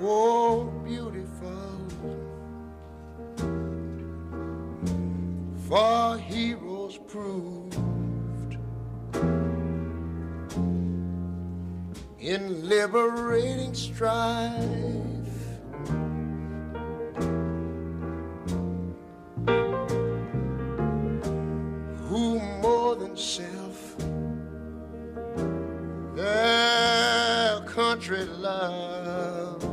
Oh, beautiful, for heroes proved in liberating strife, who more than self their country loved,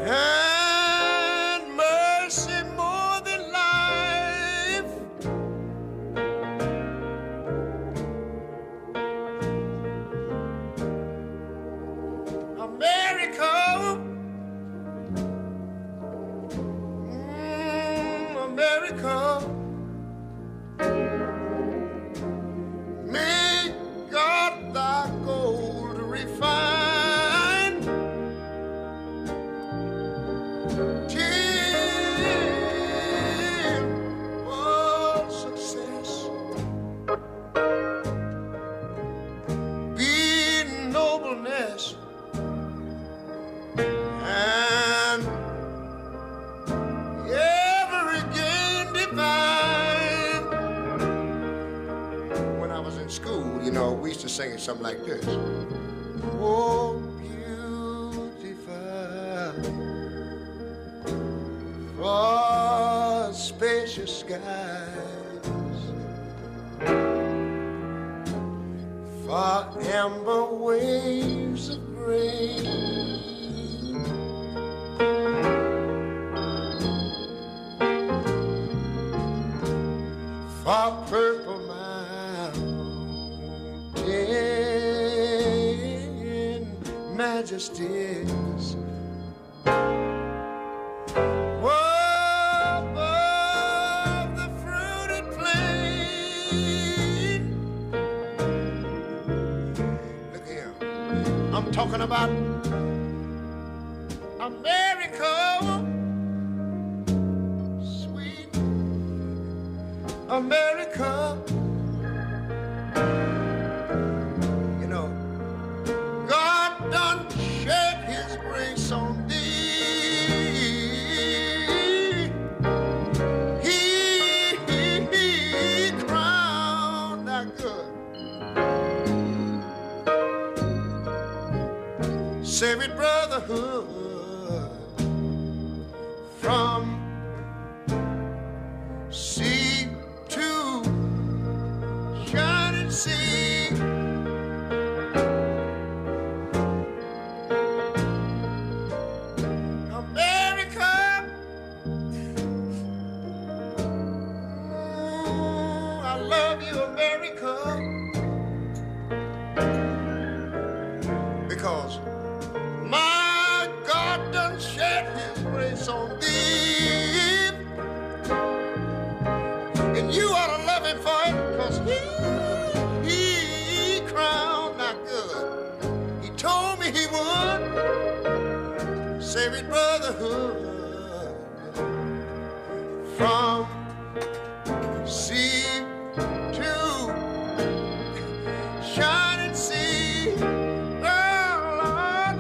and mercy more than life. America, America, may God thy gold refine till all success be nobleness and every gain divine. When I was in school, you know, we used to sing it something like this. Oh, beautiful, for spacious skies, for amber waves of grain, for purple mountain majesties, above the fruited plain. Look here, I'm talking about America, sweet America. You know, God done shed his grace on thee. He crowned thy good, saving brotherhood from sea to shining sea. America, I love you, America, because my God done shed his grace on thee, and you ought to love him for it, because he crowned thy good. He told me he would save his brotherhood from sea to shining sea. Oh, Lord.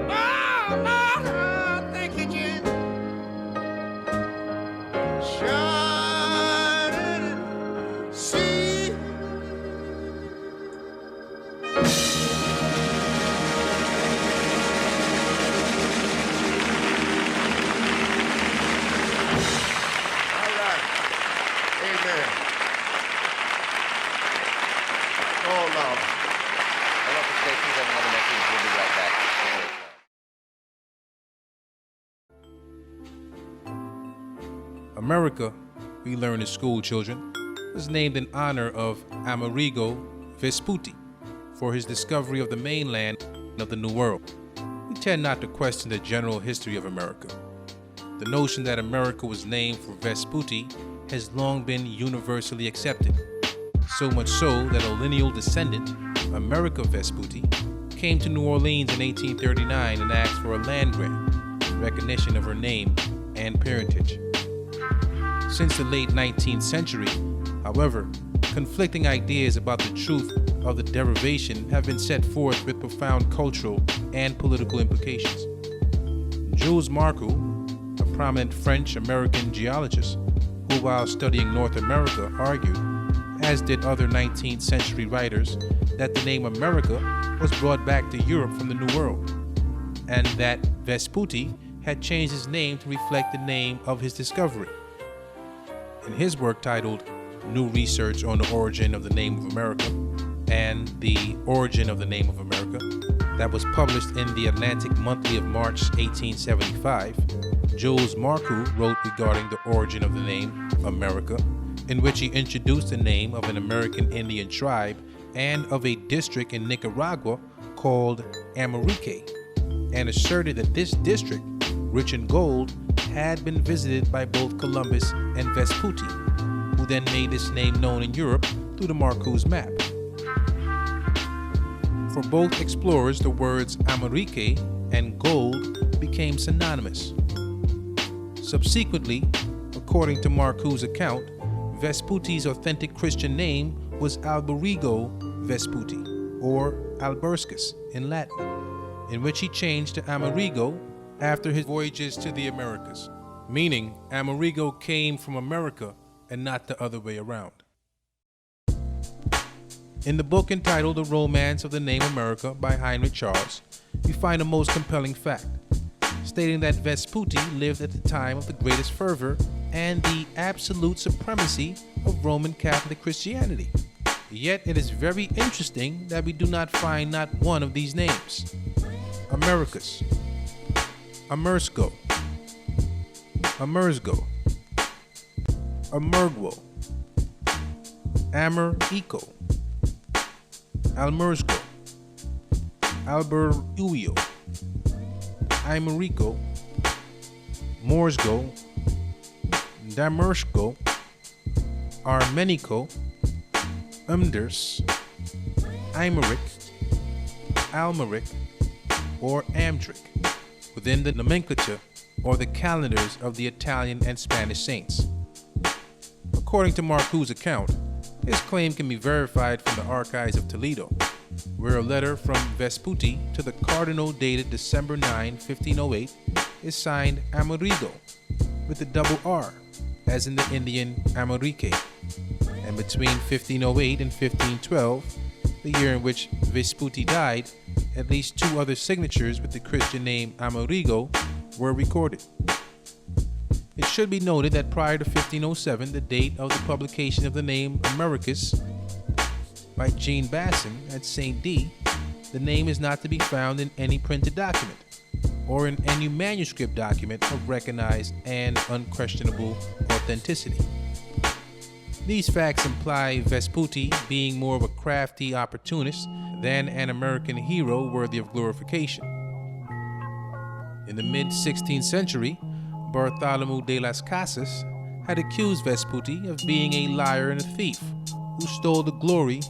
Oh, Lord. Thank you, Jesus. Shining sea. All right. Amen. Oh, Lord. I love the stations have another message. We'll be right back. America, we learn in school, children, was named in honor of Amerigo Vespucci for his discovery of the mainland of the New World. We tend not to question the general history of America. The notion that America was named for Vespucci has long been universally accepted, so much so that a lineal descendant, America Vespucci, came to New Orleans in 1839 and asked for a land grant in recognition of her name and parentage. since the late 19th century. However, conflicting ideas about the truth of the derivation have been set forth with profound cultural and political implications. Jules Marcou, a prominent French-American geologist who, while studying North America, argued, as did other 19th century writers, that the name America was brought back to Europe from the New World, and that Vespucci had changed his name to reflect the name of his discovery. In his work titled New Research on the Origin of the Name of America and the Origin of the Name of America, that was published in the Atlantic Monthly of March 1875, Jules Marcou wrote regarding the origin of the name America, in which he introduced the name of an American Indian tribe and of a district in Nicaragua called Amerique, and asserted that this district, rich in gold, had been visited by both Columbus and Vespucci, who then made this name known in Europe through the Marcou's map. For both explorers, the words Amerique and gold became synonymous. Subsequently, according to Marcou's account, Vespucci's authentic Christian name was Alberigo Vespucci, or Alberskis in Latin, in which he changed to Amerigo after his voyages to the Americas, meaning Amerigo came from America and not the other way around. In the book entitled The Romance of the Name America by Heinrich Charles, we find a most compelling fact, stating that Vespucci lived at the time of the greatest fervor and the absolute supremacy of Roman Catholic Christianity. Yet it is very interesting that we do not find not one of these names. Americus, Amersko, Amersgo, Amergwo, Americo, Almersco, Alberuio, Imerico, Morsgo, Damershko, Armenico, Umders, Imeric, Almeric, or Amdric, within the nomenclature or the calendars of the Italian and Spanish saints. According to Marcou's account, his claim can be verified from the archives of Toledo, where a letter from Vespucci to the cardinal dated December 9, 1508, is signed Amerigo with the double R, as in the Indian Amerique. And between 1508 and 1512, the year in which Vespucci died, at least two other signatures with the Christian name Amerigo were recorded. It should be noted that prior to 1507, the date of the publication of the name Americus by Jean Basson at St. D, the name is not to be found in any printed document or in any manuscript document of recognized and unquestionable authenticity. These facts imply Vespucci being more of a crafty opportunist than an American hero worthy of glorification. In the mid-16th century, Bartholomew de las Casas had accused Vespucci of being a liar and a thief who stole the glory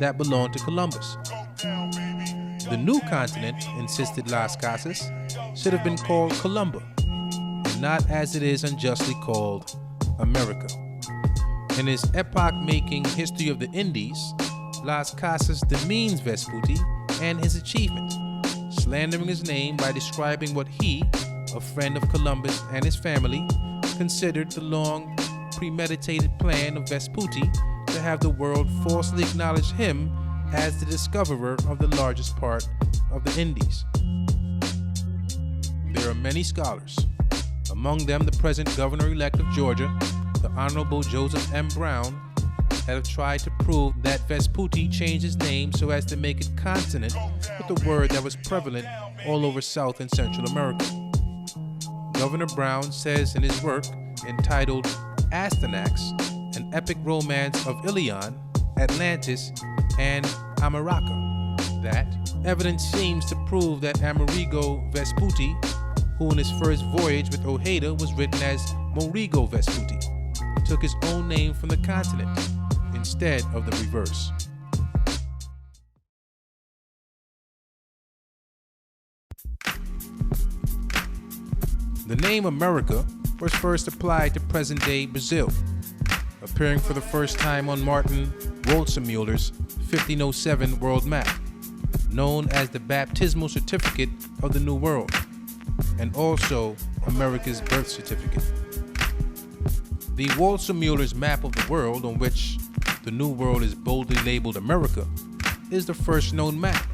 that belonged to Columbus. The new continent, insisted Las Casas, should have been called Columba, and not as it is unjustly called America. In his epoch-making History of the Indies, Las Casas demeans Vespucci and his achievement, slandering his name by describing what he, a friend of Columbus and his family, considered the long premeditated plan of Vespucci to have the world falsely acknowledge him as the discoverer of the largest part of the Indies. There are many scholars, among them the present governor-elect of Georgia, the Honorable Joseph M. Brown, that have tried to prove that Vespucci changed his name so as to make it consonant with the word that was prevalent all over South and Central America. Governor Brown says in his work entitled Astyanax, an epic romance of Ilion, Atlantis, and Amaraca, that evidence seems to prove that Amerigo Vespucci, who in his first voyage with Ojeda was written as Morigo Vespucci, took his own name from the continent instead of the reverse. The name America was first applied to present-day Brazil, appearing for the first time on Martin Waldseemüller's 1507 world map, known as the baptismal certificate of the New World, and also America's birth certificate. The Waldseemüller's map of the world, on which the New World is boldly labeled America, is the first known map,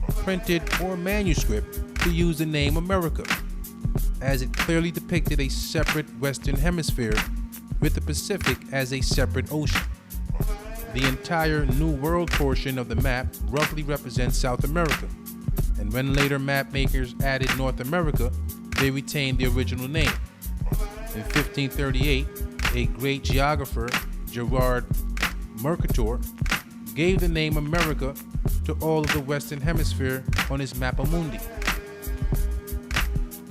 printed or manuscript, to use the name America, as it clearly depicted a separate Western Hemisphere with the Pacific as a separate ocean. The entire New World portion of the map roughly represents South America, and when later map makers added North America, they retained the original name. In 1538, a great geographer, Gerard Mercator, gave the name America to all of the Western Hemisphere on his Mappa Mundi.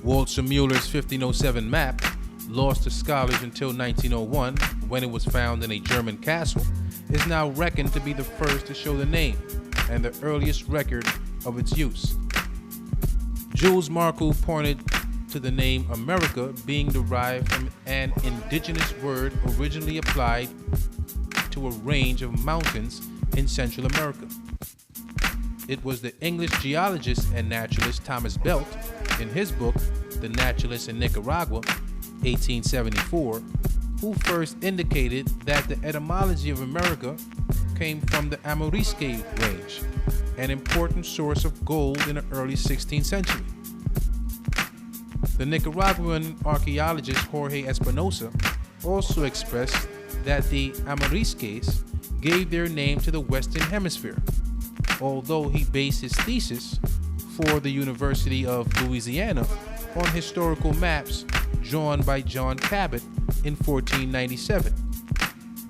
Waldseemüller's 1507 map, lost to scholars until 1901 when it was found in a German castle, is now reckoned to be the first to show the name and the earliest record of its use. Jules Marcou pointed to the name America being derived from an indigenous word originally applied to a range of mountains in Central America. It was the English geologist and naturalist Thomas Belt, in his book, The Naturalist in Nicaragua, 1874, who first indicated that the etymology of America came from the Amorisque range, an important source of gold in the early 16th century. The Nicaraguan archaeologist Jorge Espinosa also expressed that the Amorisques gave their name to the Western Hemisphere, although he based his thesis for the University of Louisiana on historical maps drawn by John Cabot in 1497,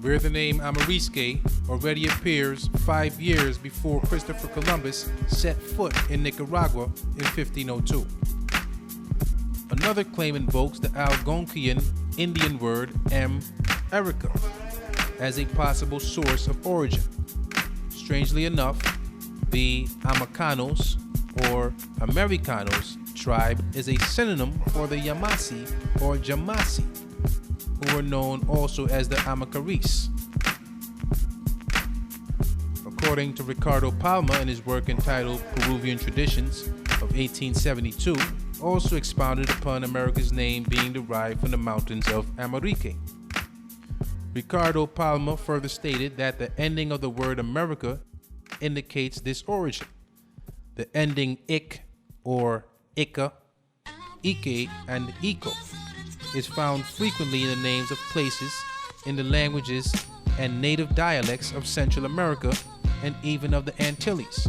where the name Amorisque already appears 5 years before Christopher Columbus set foot in Nicaragua in 1502. Another claim invokes the Algonquian Indian word Erica as a possible source of origin. Strangely enough, the Amacanos or Americanos tribe is a synonym for the Yamasi or Jamasi, who were known also as the Amacaris. According to Ricardo Palma in his work entitled Peruvian Traditions of 1872, also expounded upon America's name being derived from the mountains of Amérique. Ricardo Palma further stated that the ending of the word America indicates this origin. The ending ik or ika, ike, and iko is found frequently in the names of places in the languages and native dialects of Central America and even of the Antilles,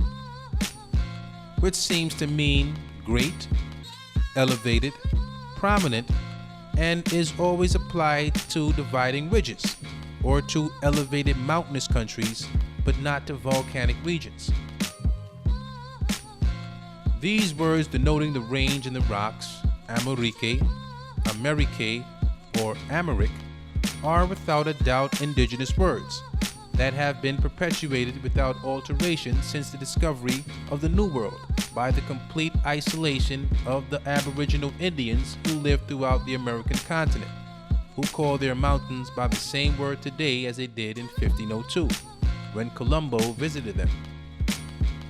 which seems to mean great, elevated, prominent, and is always applied to dividing ridges or to elevated mountainous countries, but not to volcanic regions. These words denoting the range in the rocks, Amérique, Amerique, or Amérique, are without a doubt indigenous words that have been perpetuated without alteration since the discovery of the New World by the complete isolation of the Aboriginal Indians who lived throughout the American continent, who call their mountains by the same word today as they did in 1502, when Colombo visited them.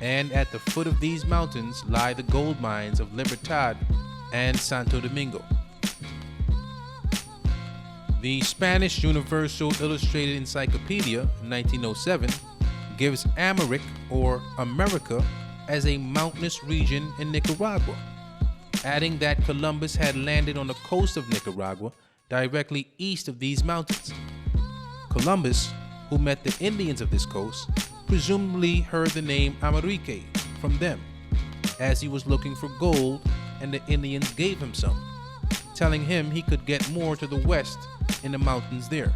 And at the foot of these mountains lie the gold mines of Libertad and Santo Domingo. The Spanish Universal Illustrated Encyclopedia, 1907, gives Amérique or America as a mountainous region in Nicaragua, adding that Columbus had landed on the coast of Nicaragua directly east of these mountains. Columbus, who met the Indians of this coast, presumably heard the name Amérique from them, as he was looking for gold and the Indians gave him some, telling him he could get more to the west in the mountains there.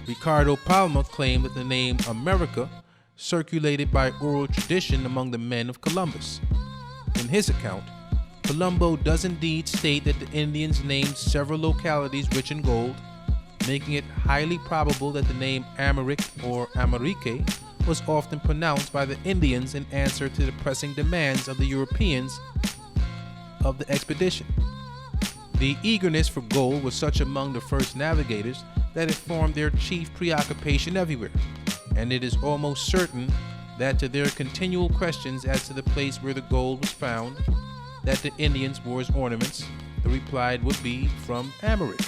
Ricardo Palma claimed that the name America circulated by oral tradition among the men of Columbus. In his account, Colombo does indeed state that the Indians named several localities rich in gold, making it highly probable that the name Amérique or Amérique was often pronounced by the Indians in answer to the pressing demands of the Europeans of the expedition. The eagerness for gold was such among the first navigators that it formed their chief preoccupation everywhere, and it is almost certain that to their continual questions as to the place where the gold was found, that the Indians wore as ornaments, the reply would be from Americ,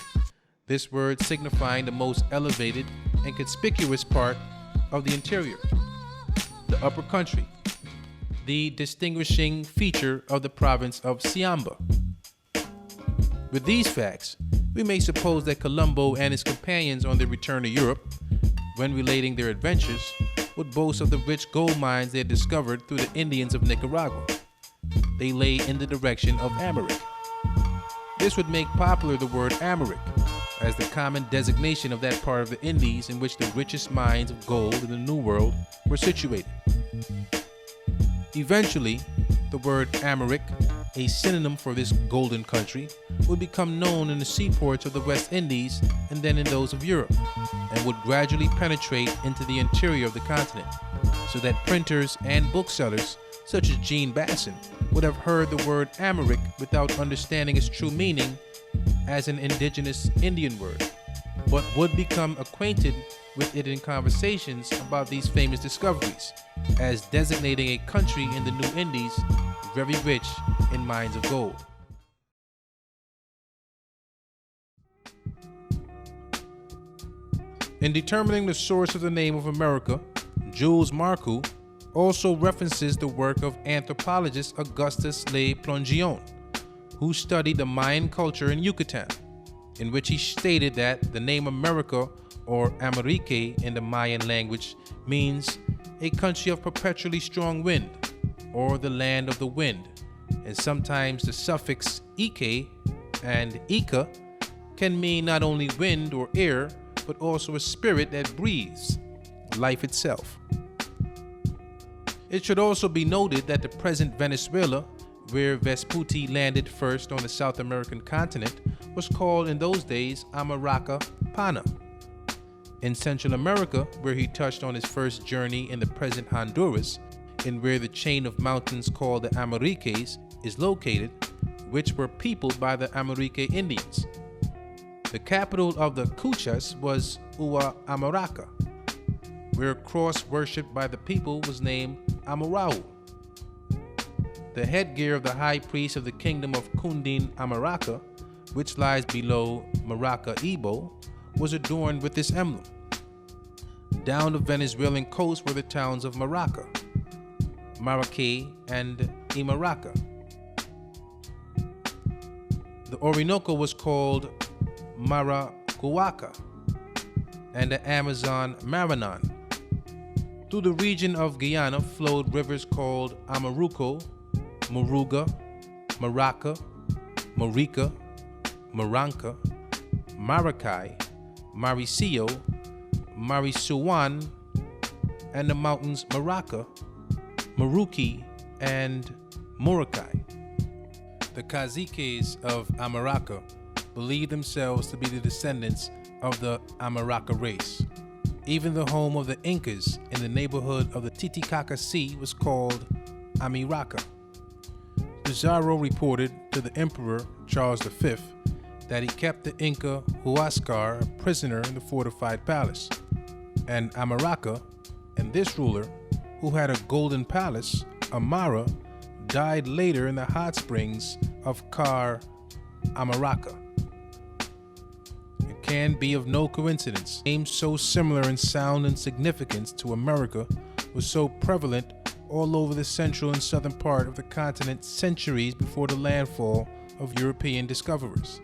this word signifying the most elevated and conspicuous part of the interior, the upper country, the distinguishing feature of the province of Siamba. With these facts, we may suppose that Colombo and his companions on their return to Europe, when relating their adventures, would boast of the rich gold mines they had discovered through the Indians of Nicaragua. They lay in the direction of Americ. This would make popular the word Americ as the common designation of that part of the Indies in which the richest mines of gold in the New World were situated. Eventually, the word Americ, a synonym for this golden country, would become known in the seaports of the West Indies and then in those of Europe, and would gradually penetrate into the interior of the continent, so that printers and booksellers, such as Jean Basson, would have heard the word Americ without understanding its true meaning as an indigenous Indian word, but would become acquainted with it in conversations about these famous discoveries, as designating a country in the New Indies very rich in mines of gold. In determining the source of the name of America, Jules Marcou also references the work of anthropologist Augustus Le Plongeon, who studied the Mayan culture in Yucatan, in which he stated that the name America, or Amerique in the Mayan language, means a country of perpetually strong wind, or the land of the wind, and sometimes the suffix ike and ika can mean not only wind or air, but also a spirit that breathes, life itself. It should also be noted that the present Venezuela, where Vespucci landed first on the South American continent, was called in those days Amaraca Pana. In Central America, where he touched on his first journey in the present Honduras, and where the chain of mountains called the Ameriques is located, which were peopled by the Amerique Indians. The capital of the Cuchas was Amaraca, where a cross worshipped by the people was named Amurao. The headgear of the high priest of the kingdom of Cundin Amaraca, which lies below Maracaibo, was adorned with this emblem. Down the Venezuelan coast were the towns of Maraca, Maracay, and Imaraca. The Orinoco was called Maracuaca, and the Amazon Maranon. Through the region of Guyana flowed rivers called Amaruco, Moruga, Maraca, Morica, Maranca, Maracay, Mauricio, Marisuan, and the mountains Maraca, Maruki, and Morokai. The caciques of Amaraca believed themselves to be the descendants of the Amaraca race. Even the home of the Incas in the neighborhood of the Titicaca Sea was called Amiraca. Pizarro reported to the Emperor Charles V that he kept the Inca Huascar a prisoner in the fortified palace, and Amaraca and this ruler, who had a golden palace, Amara, died later in the hot springs of Car Amaraca. It can be of no coincidence. Names so similar in sound and significance to America was so prevalent all over the central and southern part of the continent centuries before the landfall of European discoverers.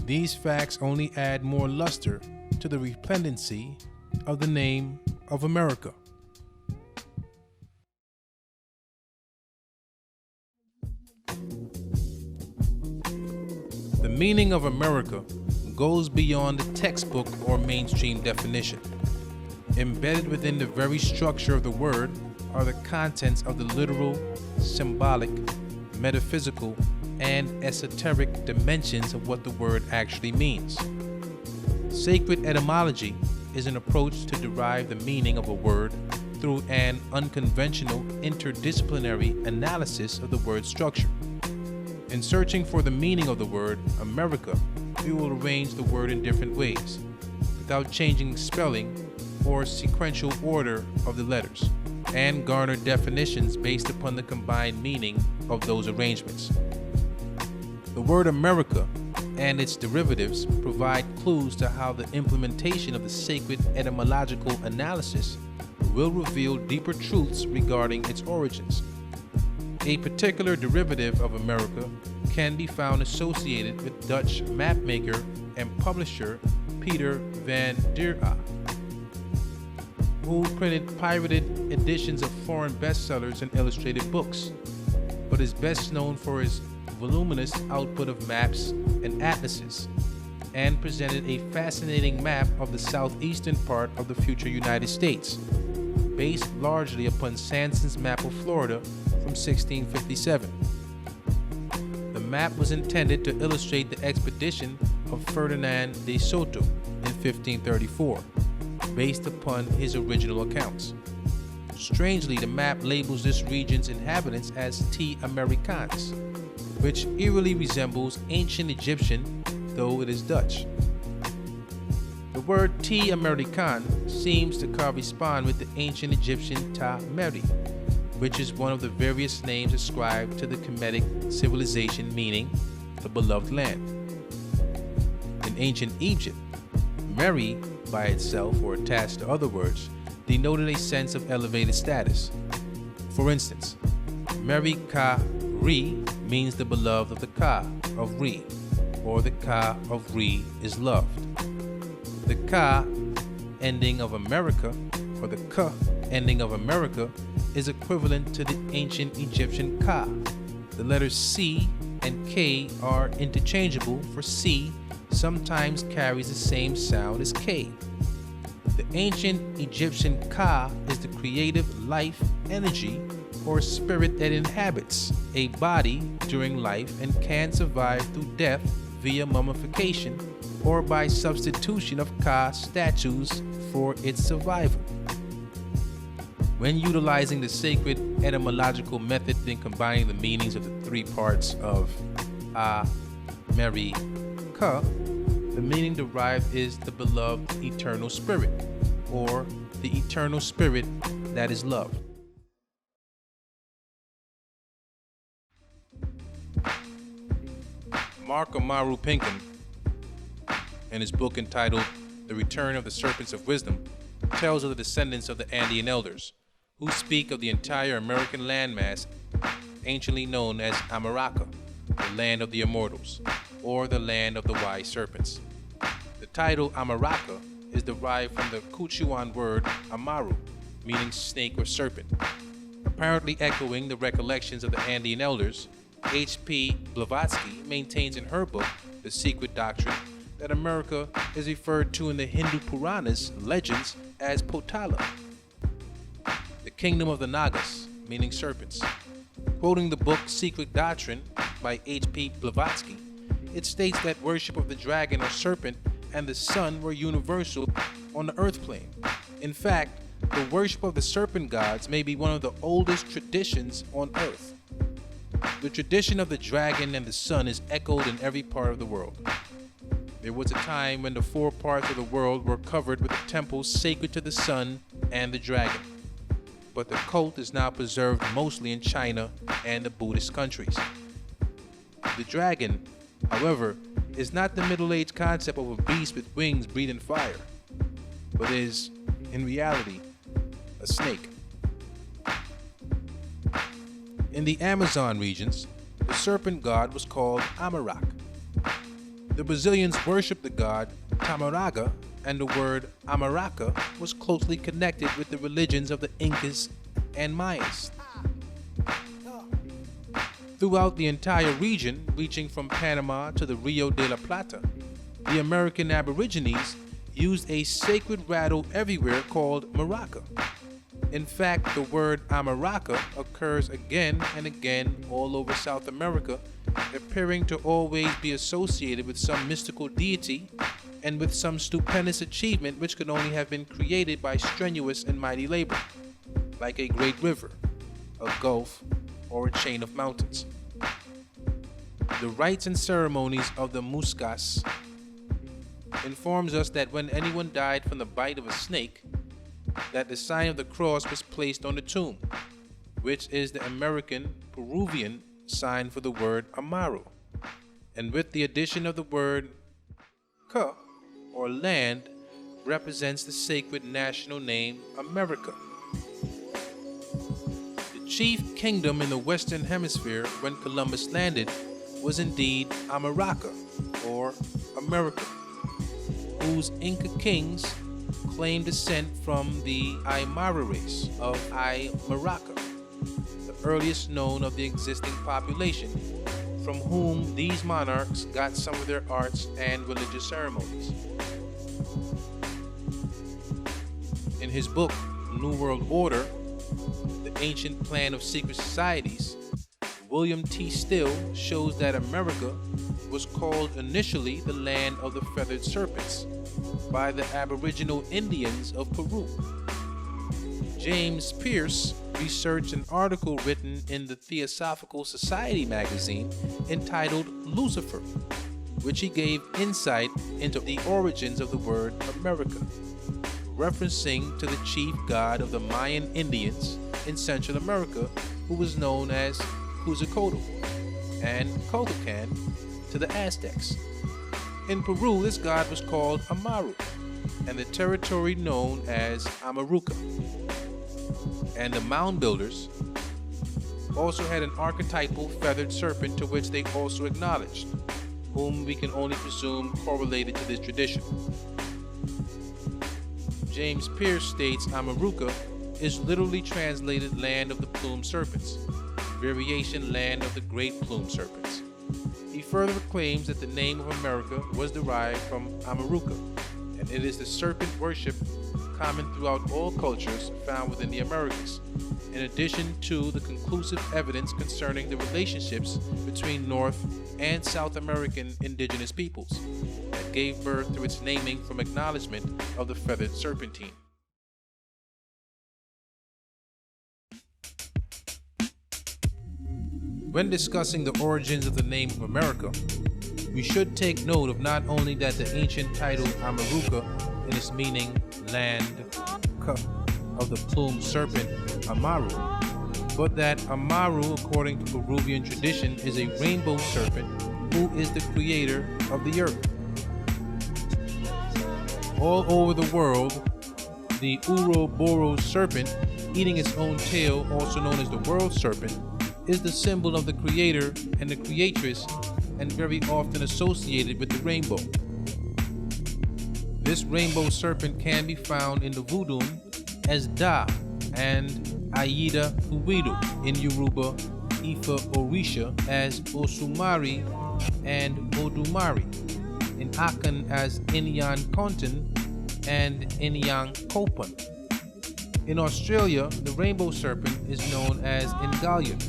These facts only add more luster to the resplendency of the name of America. The meaning of America goes beyond the textbook or mainstream definition. Embedded within the very structure of the word are the contents of the literal, symbolic, metaphysical, and esoteric dimensions of what the word actually means. Sacred etymology is an approach to derive the meaning of a word through an unconventional interdisciplinary analysis of the word's structure. In searching for the meaning of the word America, we will arrange the word in different ways, without changing spelling or sequential order of the letters, and garner definitions based upon the combined meaning of those arrangements. The word America and its derivatives provide clues to how the implementation of the sacred etymological analysis will reveal deeper truths regarding its origins. A particular derivative of America can be found associated with Dutch mapmaker and publisher Peter van der Aa, who printed pirated editions of foreign bestsellers and illustrated books, but is best known for his voluminous output of maps and atlases, and presented a fascinating map of the southeastern part of the future United States, based largely upon Sanson's map of Florida from 1657. The map was intended to illustrate the expedition of Ferdinand de Soto in 1534, based upon his original accounts. Strangely, the map labels this region's inhabitants as T. Americans, which eerily resembles ancient Egyptian, though it is Dutch. The word T. American seems to correspond with the ancient Egyptian Ta Meri, which is one of the various names ascribed to the Kemetic civilization meaning the beloved land. In ancient Egypt, Meri by itself or attached to other words denoted a sense of elevated status. For instance, Meri Ka Ri means the beloved of the Ka of Ri, or the Ka of Ri is loved. The Ka ending of America, or the K ending of America, is equivalent to the ancient Egyptian Ka. The letters C and K are interchangeable, for C sometimes carries the same sound as K. The ancient Egyptian Ka is the creative life energy or spirit that inhabits a body during life and can survive through death via mummification or by substitution of Ka statues for its survival. When utilizing the sacred etymological method, then combining the meanings of the three parts of A, Meri, Ka, the meaning derived is the beloved eternal spirit, or the eternal spirit that is loved. Mark Amaru Pinkham, in his book entitled The Return of the Serpents of Wisdom, tells of the descendants of the Andean elders, who speak of the entire American landmass anciently known as America, the land of the immortals, or the land of the wise serpents. The title America is derived from the Quechuan word Amaru, meaning snake or serpent. Apparently echoing the recollections of the Andean elders, H.P. Blavatsky maintains in her book, The Secret Doctrine, that America is referred to in the Hindu Puranas legends as Potala, the kingdom of the Nagas, meaning serpents. Quoting the book Secret Doctrine by H.P. Blavatsky, it states that worship of the dragon or serpent and the sun were universal on the earth plane. In fact, the worship of the serpent gods may be one of the oldest traditions on earth. The tradition of the dragon and the sun is echoed in every part of the world. There was a time when the four parts of the world were covered with temples sacred to the sun and the dragon. But the cult is now preserved mostly in China and the Buddhist countries. The dragon, however, is not the middle-aged concept of a beast with wings breathing fire, but is, in reality, a snake. In the Amazon regions, the serpent god was called Amarak. The Brazilians worshiped the god Tamaraga, and the word Amaraca was closely connected with the religions of the Incas and Mayas. Throughout the entire region, reaching from Panama to the Rio de la Plata, the American Aborigines used a sacred rattle everywhere called maraca. In fact, the word Amaraca occurs again and again all over South America, appearing to always be associated with some mystical deity and with some stupendous achievement which could only have been created by strenuous and mighty labor, like a great river, a gulf, or a chain of mountains. The rites and ceremonies of the Muscas informs us that when anyone died from the bite of a snake, that the sign of the cross was placed on the tomb, which is the American Peruvian sign for the word Amaru, and with the addition of the word Ka, or land, represents the sacred national name America. The chief kingdom in the Western Hemisphere when Columbus landed was indeed Amaraca, or America, whose Inca kings claimed descent from the Aymara race of Aymaraca, the earliest known of the existing population, from whom these monarchs got some of their arts and religious ceremonies. In his book, New World Order, The Ancient Plan of Secret Societies, William T. Still shows that America was called initially the land of the feathered serpents by the Aboriginal Indians of Peru. James Pierce researched an article written in the Theosophical Society magazine entitled Lucifer, which he gave insight into the origins of the word America, referencing to the chief god of the Mayan Indians in Central America, who was known as Quetzalcoatl, and Cococan to the Aztecs. In Peru, this god was called Amaru, and the territory known as Amaruca. And the mound builders also had an archetypal feathered serpent to which they also acknowledged, whom we can only presume correlated to this tradition. James Pierce states Amaruca is literally translated land of the plumed serpents, variation land of the great plumed serpents. He further claims that the name of America was derived from Amaruca, and it is the serpent worship common throughout all cultures found within the Americas, in addition to the conclusive evidence concerning the relationships between North and South American indigenous peoples that gave birth to its naming from acknowledgement of the feathered serpentine. When discussing the origins of the name of America, we should take note of not only that the ancient title Amaruca, in its meaning land of the plumed serpent Amaru, but that Amaru, according to Peruvian tradition, is a rainbow serpent who is the creator of the earth. All over the world, the Ouroboros serpent, eating its own tail, also known as the world serpent, is the symbol of the creator and the creatress, and very often associated with the rainbow. This rainbow serpent can be found in the voodoo as Da and Aida Huidu, in Yoruba, Ifa Orisha as Osumari and Odumari, in Akan as Inyan Kontan and Inyan Kopan. In Australia, the rainbow serpent is known as Ingallion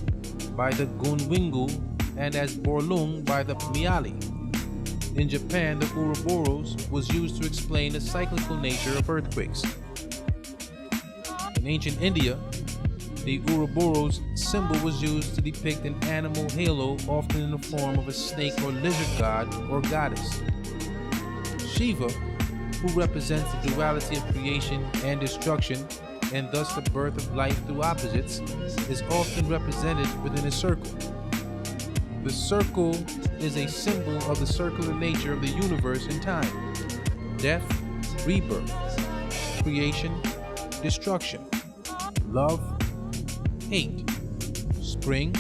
by the Gunwingu and as Borlung by the Miali. In Japan, the Ouroboros was used to explain the cyclical nature of earthquakes. In ancient India, the Ouroboros symbol was used to depict an animal halo, often in the form of a snake or lizard god or goddess. Shiva, who represents the duality of creation and destruction, and thus the birth of life through opposites, is often represented within a circle. The circle is a symbol of the circular nature of the universe and time: death, rebirth, creation, destruction, love, hate, spring,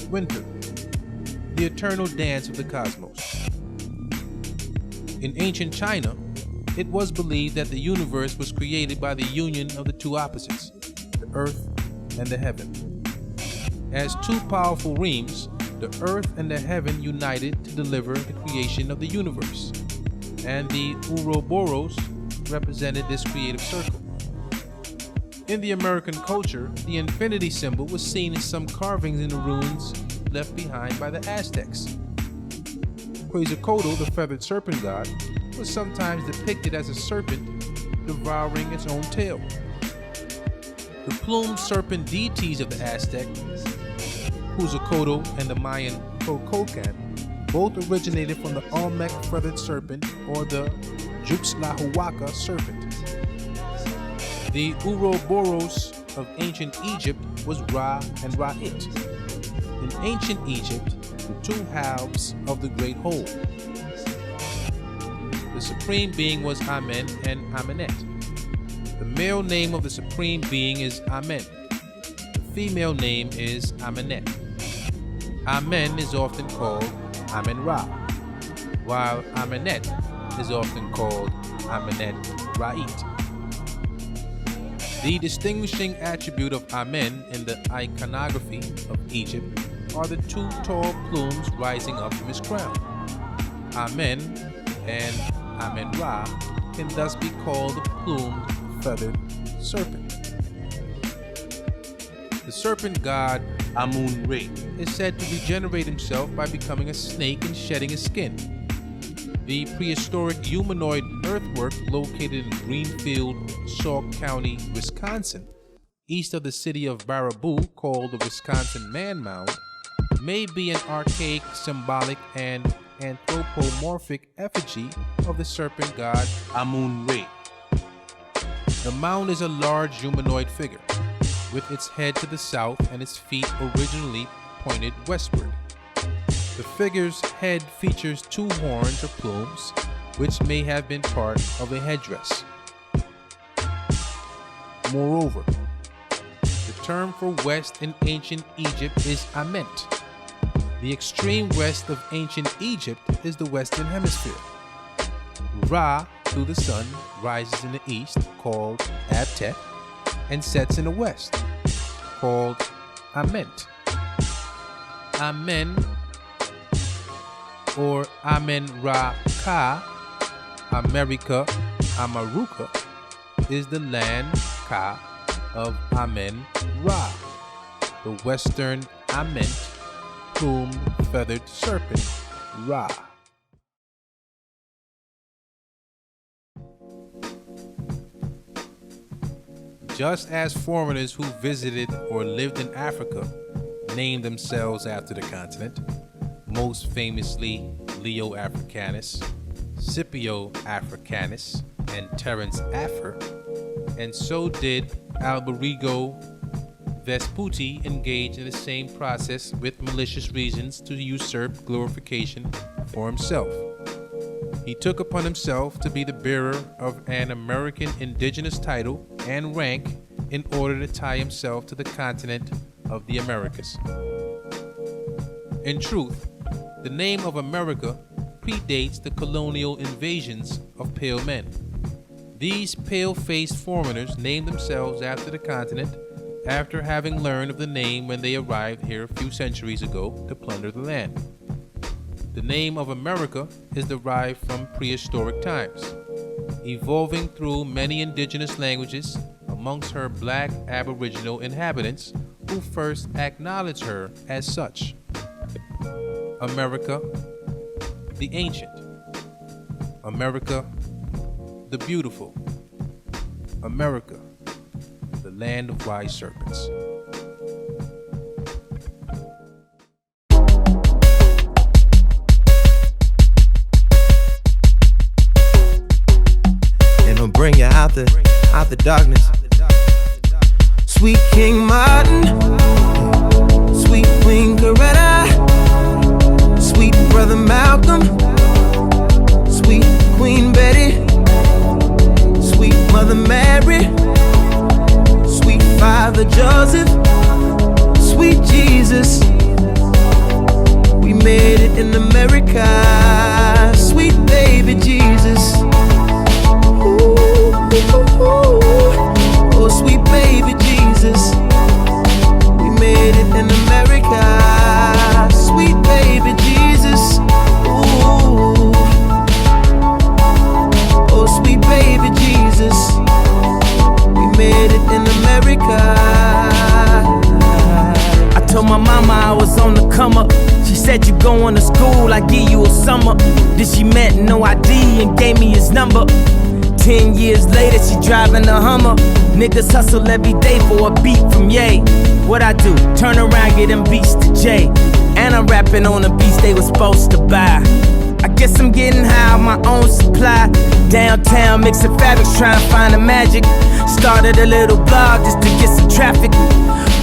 winter, the eternal dance of the cosmos. In ancient China, it was believed that the universe was created by the union of the two opposites, the earth and the heaven. As two powerful reams, the earth and the heaven united to deliver the creation of the universe, and the Ouroboros represented this creative circle. In the American culture, the infinity symbol was seen in some carvings in the ruins left behind by the Aztecs. Quetzalcoatl, the feathered serpent god, was sometimes depicted as a serpent devouring its own tail. The plumed serpent deities of the Aztec, Quetzalcoatl and the Mayan Afro-Kokan both originated from the Olmec feathered serpent or the Juxtlahuaca serpent. The Ouroboros of ancient Egypt was Ra and Ra'it. In ancient Egypt, the two halves of the great whole. The supreme being was Amen and Amenet. The male name of the supreme being is Amen. The female name is Amenet. Amen is often called Amen-Ra, while Amenet is often called Amenet-Ra'it. The distinguishing attribute of Amen in the iconography of Egypt are the two tall plumes rising up from his crown. Amen and Amen-Ra can thus be called the plumed feathered serpent. The serpent god Amun-Re is said to regenerate himself by becoming a snake and shedding his skin. The prehistoric humanoid earthwork located in Greenfield, Sauk County, Wisconsin, east of the city of Baraboo, called the Wisconsin Man Mound, may be an archaic, symbolic, and anthropomorphic effigy of the serpent god Amun-Re. The mound is a large humanoid figure, with its head to the south and its feet originally pointed westward. The figure's head features two horns or plumes, which may have been part of a headdress. Moreover, the term for west in ancient Egypt is Ament. The extreme west of ancient Egypt is the Western Hemisphere. Ra, through the sun, rises in the east, called Abtet, and sets in the west, called Ament. Amen, or Amen-Ra-Ka, America, Amaruka, is the land Ka of Amen-Ra, the western Ament, plumed feathered serpent, Ra. Just as foreigners who visited or lived in Africa named themselves after the continent, most famously Leo Africanus, Scipio Africanus, and Terence Affer, and so did Alberigo Vespucci engage in the same process with malicious reasons to usurp glorification for himself. He took upon himself to be the bearer of an American indigenous title and rank in order to tie himself to the continent of the Americas. In truth, the name of America predates the colonial invasions of pale men. These pale-faced foreigners named themselves after the continent after having learned of the name when they arrived here a few centuries ago to plunder the land. The name of America is derived from prehistoric times, evolving through many indigenous languages amongst her black aboriginal inhabitants who first acknowledged her as such. America, the ancient. America, the beautiful. America, the land of wise serpents. And I'll bring you out the darkness. Sweet King Martin, sweet Queen Coretta, sweet Brother Malcolm, sweet Queen Betty, sweet Mother Mary, sweet Father Joseph, sweet Jesus. We made it in America, sweet baby Jesus. Ooh, ooh, ooh. Oh, sweet baby Jesus. We made it in America, sweet baby Jesus. Ooh. Oh, sweet baby Jesus. We made it in America. I told my mama I was on the come up. She said, you going to school, I give you a summer. Then she met no ID and gave me his number. 10 years later, she driving a Hummer. Niggas hustle every day for a beat from Ye. What I do? Turn around, get them beats to Jay. And I'm rapping on the beats they was supposed to buy. I guess I'm getting high on my own supply. Downtown mixing fabrics, trying to find the magic. Started a little blog just to get some traffic.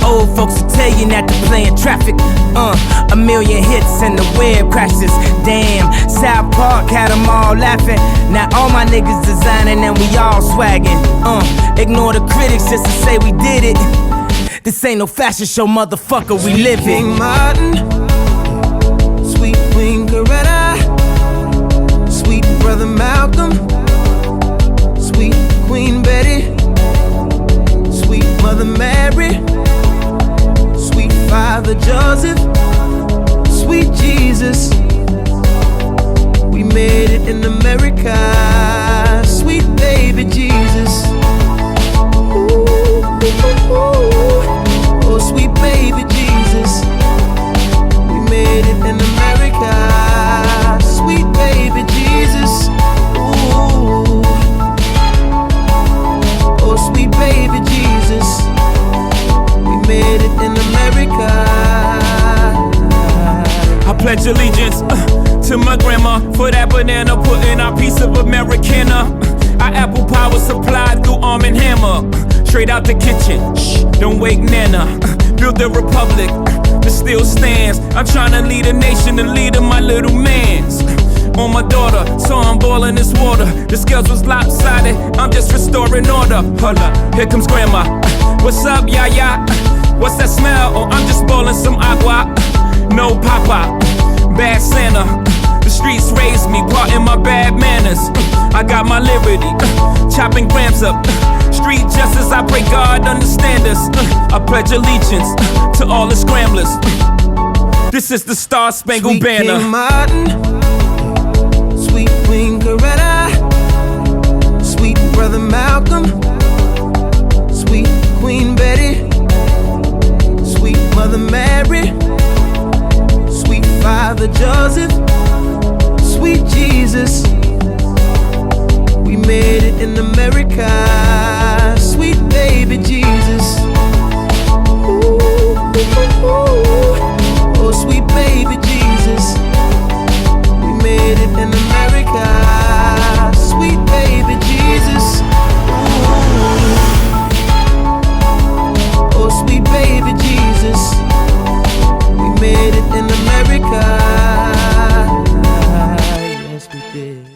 Old folks will tell you not to play in traffic. A million hits and the web crashes. Damn, South Park had them all laughing. Now all my niggas designing and we all swagging. Ignore the critics just to say we did it. This ain't no fashion show, motherfucker, we live it. King Martin, sweet Queen Coretta, sweet brother Malcolm, sweet Queen Betty, sweet Mother Mary, sweet Father Joseph, sweet Jesus. We made it in America, sweet baby Jesus. Oh, sweet baby Jesus. We made it in America, sweet baby Jesus. Ooh. Oh, sweet baby Jesus. We made it in America. I pledge allegiance to my grandma for that banana, putting our piece of Americana. Our apple power supplied through Arm and Hammer. Straight out the kitchen, shh, don't wake Nana. Build the republic that still stands. I'm trying to lead a nation and lead my little mans. On my daughter, so I'm boiling this water. The scales was lopsided, I'm just restoring order. Hold up, here comes grandma. What's up, yaya? What's that smell? Oh, I'm just boiling some agua. No papa, bad Santa. The streets raised me, parting my bad manners. I got my liberty, chopping grams up. Street justice, I pray God understand us. I pledge allegiance to all the scramblers. This is the Star Spangled Banner. King Martin, sweet Queen Coretta, sweet brother Malcolm, sweet Queen Betty, sweet Mother Mary, sweet Father Joseph, sweet Jesus. We made it in America, sweet baby Jesus. Ooh, oh, sweet baby Jesus. We made it in America, sweet baby Jesus. Ooh, oh, sweet baby Jesus. We made it in America. Yes, we did.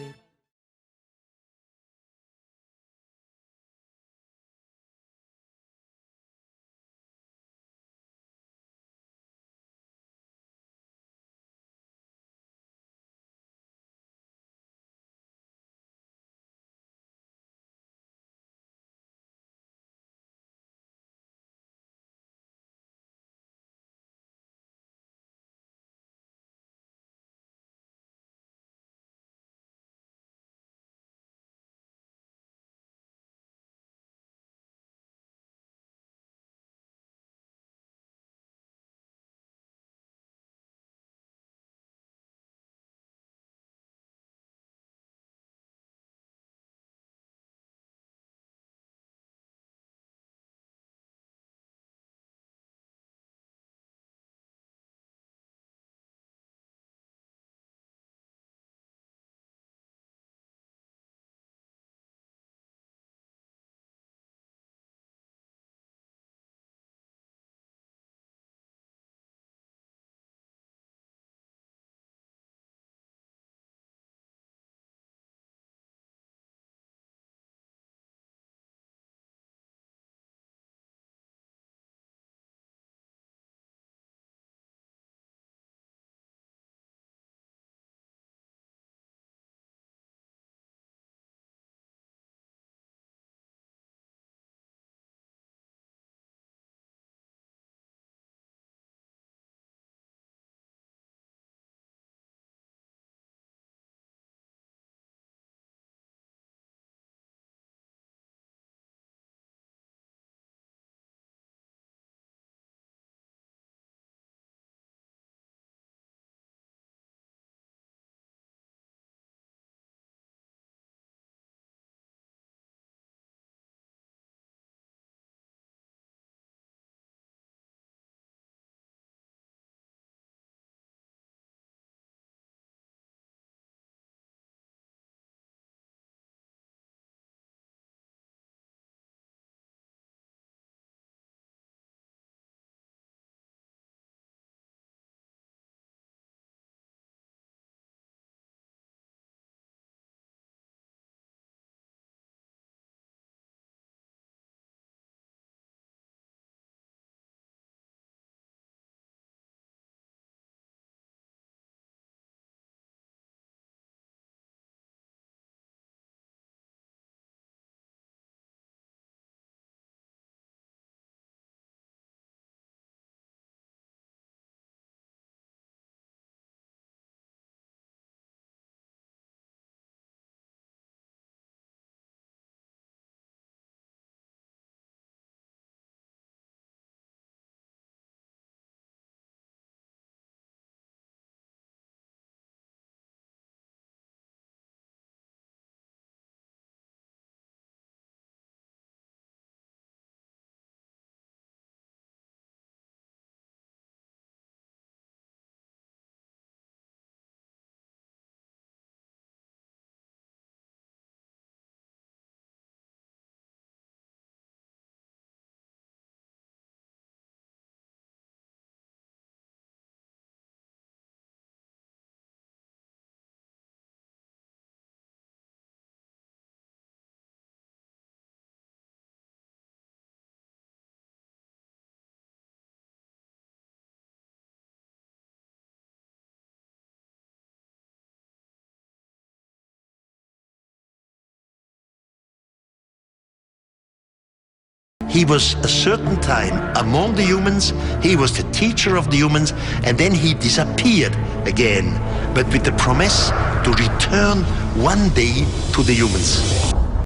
He was a certain time among the humans, he was the teacher of the humans, and then he disappeared again, but with the promise to return one day to the humans.